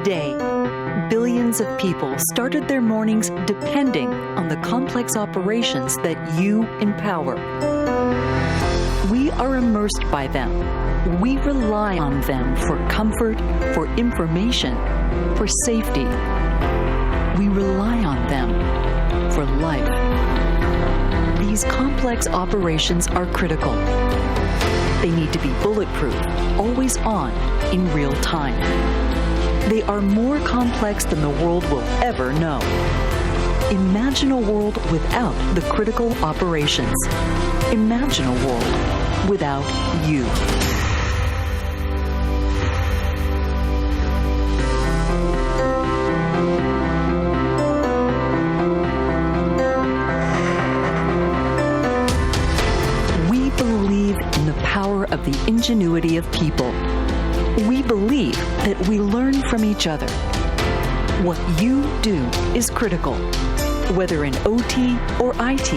Today, billions of people started their mornings depending on the complex operations that you empower. We are immersed by them. We rely on them for comfort, for information, for safety. We rely on them for life. These complex operations are critical. They need to be bulletproof, always on, in real time. They are more complex than the world will ever know. Imagine a world without the critical operations. Imagine a world without you. We believe in the power of the ingenuity of people. We believe that we learn from each other. What you do is critical. Whether in OT or IT,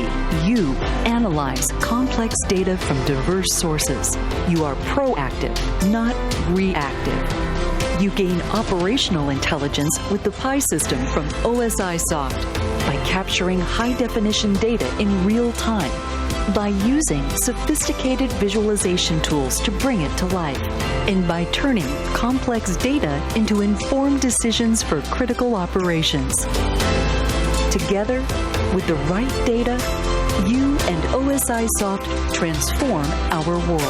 you analyze complex data from diverse sources. You are proactive, not reactive. You gain operational intelligence with the PI system from OSIsoft by capturing high-definition data in real time, by using sophisticated visualization tools to bring it to life, and by turning complex data into informed decisions for critical operations. Together, with the right data, you and OSIsoft transform our world.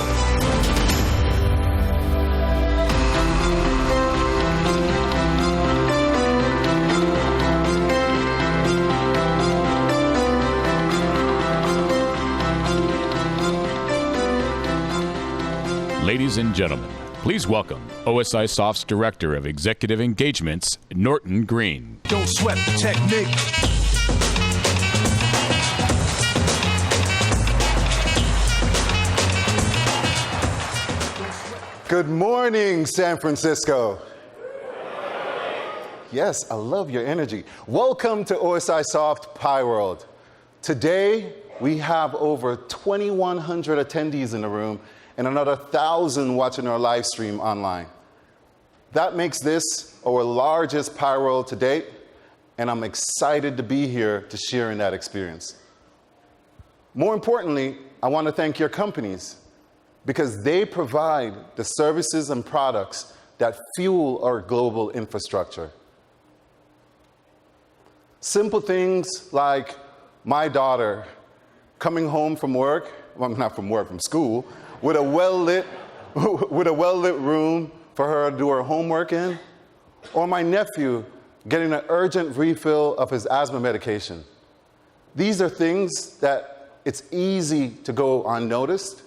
Ladies and gentlemen, please welcome OSIsoft's Director of Executive Engagements, Norton Green. Don't sweat the technique. Good morning, San Francisco. Yes, I love your energy. Welcome to OSIsoft Pi World. Today, we have over 2,100 attendees in the room and another 1,000 watching our live stream online. That makes this our largest Pi World to date, and I'm excited to be here to share in that experience. More importantly, I want to thank your companies because they provide the services and products that fuel our global infrastructure. Simple things like my daughter coming home from work, well, not from work, from school, with a well-lit room for her to do her homework in, or my nephew getting an urgent refill of his asthma medication. These are things that it's easy to go unnoticed,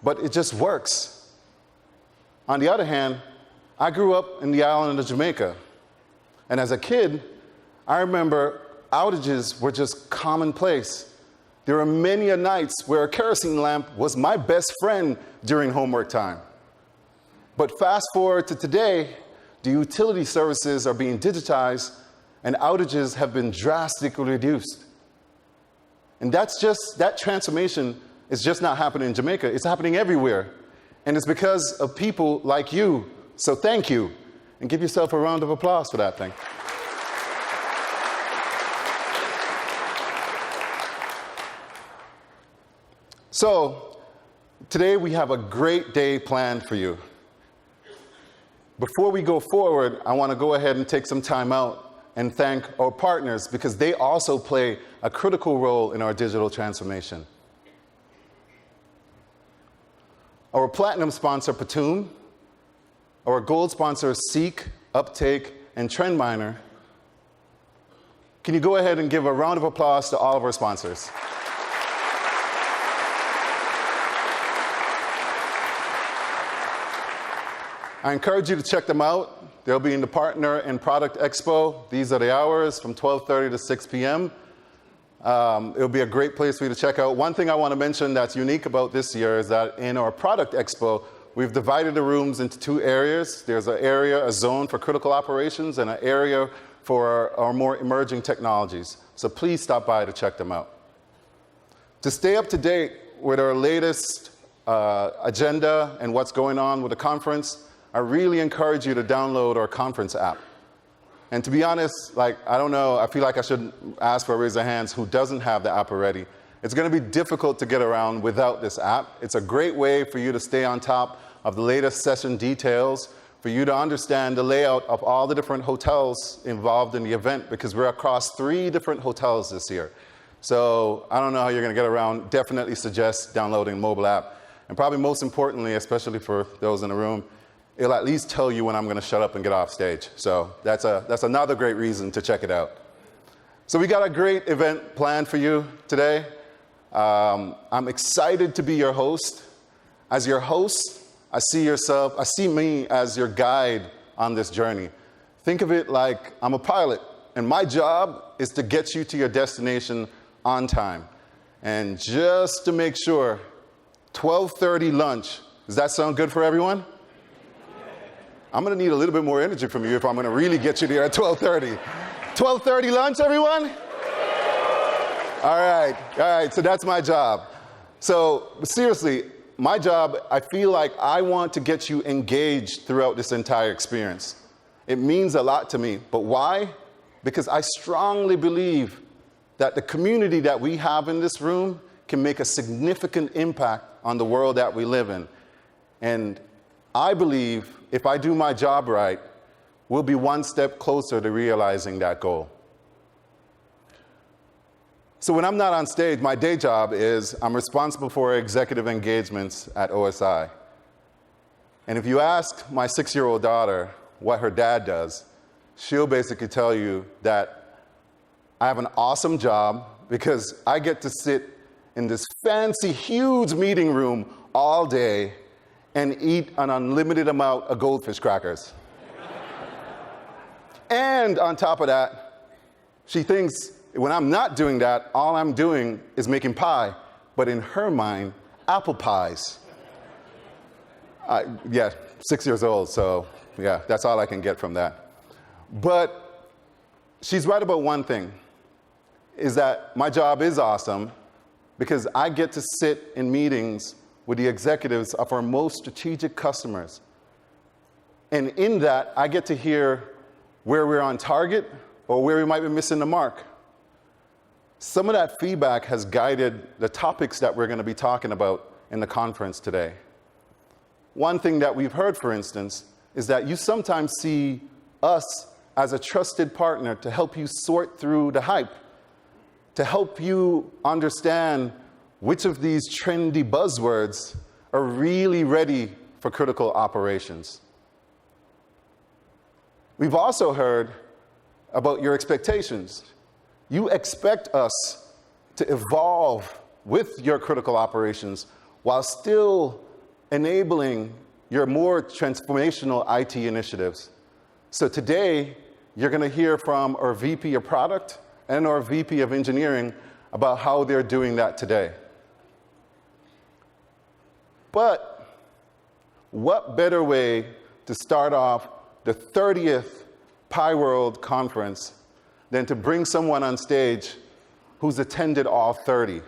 but it just works. On the other hand, I grew up in the island of Jamaica, and as a kid, I remember outages were just commonplace. There were many nights where a kerosene lamp was my best friend during homework time. But fast forward to today, the utility services are being digitized and outages have been drastically reduced. And that transformation is just not happening in Jamaica, it's happening everywhere. And it's because of people like you. So thank you, and give yourself a round of applause for that thing. So, today we have a great day planned for you. Before we go forward, I want to go ahead and take some time out and thank our partners because they also play a critical role in our digital transformation. Our platinum sponsor, Patoom, our gold sponsors, Seek, Uptake, and Trendminer. Can you go ahead and give a round of applause to all of our sponsors? I encourage you to check them out. They'll be in the Partner and Product Expo. These are the hours from 12:30 to 6 p.m. It'll be a great place for you to check out. One thing I want to mention that's unique about this year is that in our Product Expo, we've divided the rooms into two areas. There's an area, a zone for critical operations, and an area for our more emerging technologies. So please stop by to check them out. To stay up to date with our latest agenda and what's going on with the conference, I really encourage you to download our conference app. And to be honest, I don't know, I feel like I should ask for a raise of hands who doesn't have the app already. It's going to be difficult to get around without this app. It's a great way for you to stay on top of the latest session details, for you to understand the layout of all the different hotels involved in the event, because we're across 3 different hotels this year. So I don't know how you're going to get around. Definitely suggest downloading the mobile app. And probably most importantly, especially for those in the room, it'll at least tell you when I'm going to shut up and get off stage. So that's another great reason to check it out. So we got a great event planned for you today. I'm excited to be your host. As your host, I see me as your guide on this journey. Think of it like I'm a pilot, and my job is to get you to your destination on time. And just to make sure, 12:30 lunch, does that sound good for everyone? I'm going to need a little bit more energy from you if I'm going to really get you there at 12:30. 12:30 lunch, everyone? All right, so that's my job. So seriously, my job, I feel like I want to get you engaged throughout this entire experience. It means a lot to me, but why? Because I strongly believe that the community that we have in this room can make a significant impact on the world that we live in. And I believe if I do my job right, we'll be one step closer to realizing that goal. So when I'm not on stage, my day job is I'm responsible for executive engagements at OSI. And if you ask my 6-year-old daughter what her dad does, she'll basically tell you that I have an awesome job because I get to sit in this fancy, huge meeting room all day and eat an unlimited amount of goldfish crackers. And on top of that, she thinks when I'm not doing that, all I'm doing is making pie. But in her mind, apple pies. 6 years old, so yeah, that's all I can get from that. But she's right about one thing, is that my job is awesome because I get to sit in meetings with the executives of our most strategic customers. And in that, I get to hear where we're on target or where we might be missing the mark. Some of that feedback has guided the topics that we're going to be talking about in the conference today. One thing that we've heard, for instance, is that you sometimes see us as a trusted partner to help you sort through the hype, to help you understand which of these trendy buzzwords are really ready for critical operations. We've also heard about your expectations. You expect us to evolve with your critical operations while still enabling your more transformational IT initiatives. So today, you're going to hear from our VP of Product and our VP of Engineering about how they're doing that today. But what better way to start off the 30th Pi World Conference than to bring someone on stage who's attended all 30. As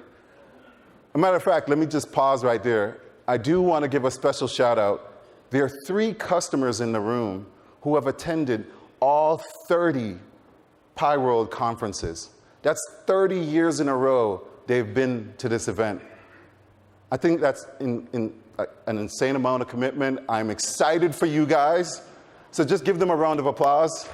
a matter of fact, let me just pause right there. I do want to give a special shout out. There are 3 customers in the room who have attended all 30 Pi World conferences. That's 30 years in a row they've been to this event. I think that's an insane amount of commitment. I'm excited for you guys. So just give them a round of applause.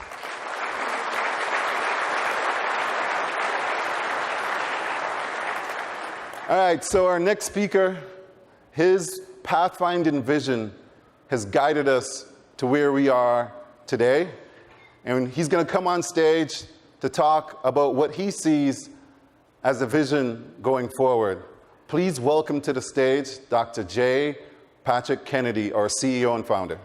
All right, so our next speaker, his pathfinding vision has guided us to where we are today. And he's going to come on stage to talk about what he sees as a vision going forward. Please welcome to the stage Dr. J. Patrick Kennedy, our CEO and founder.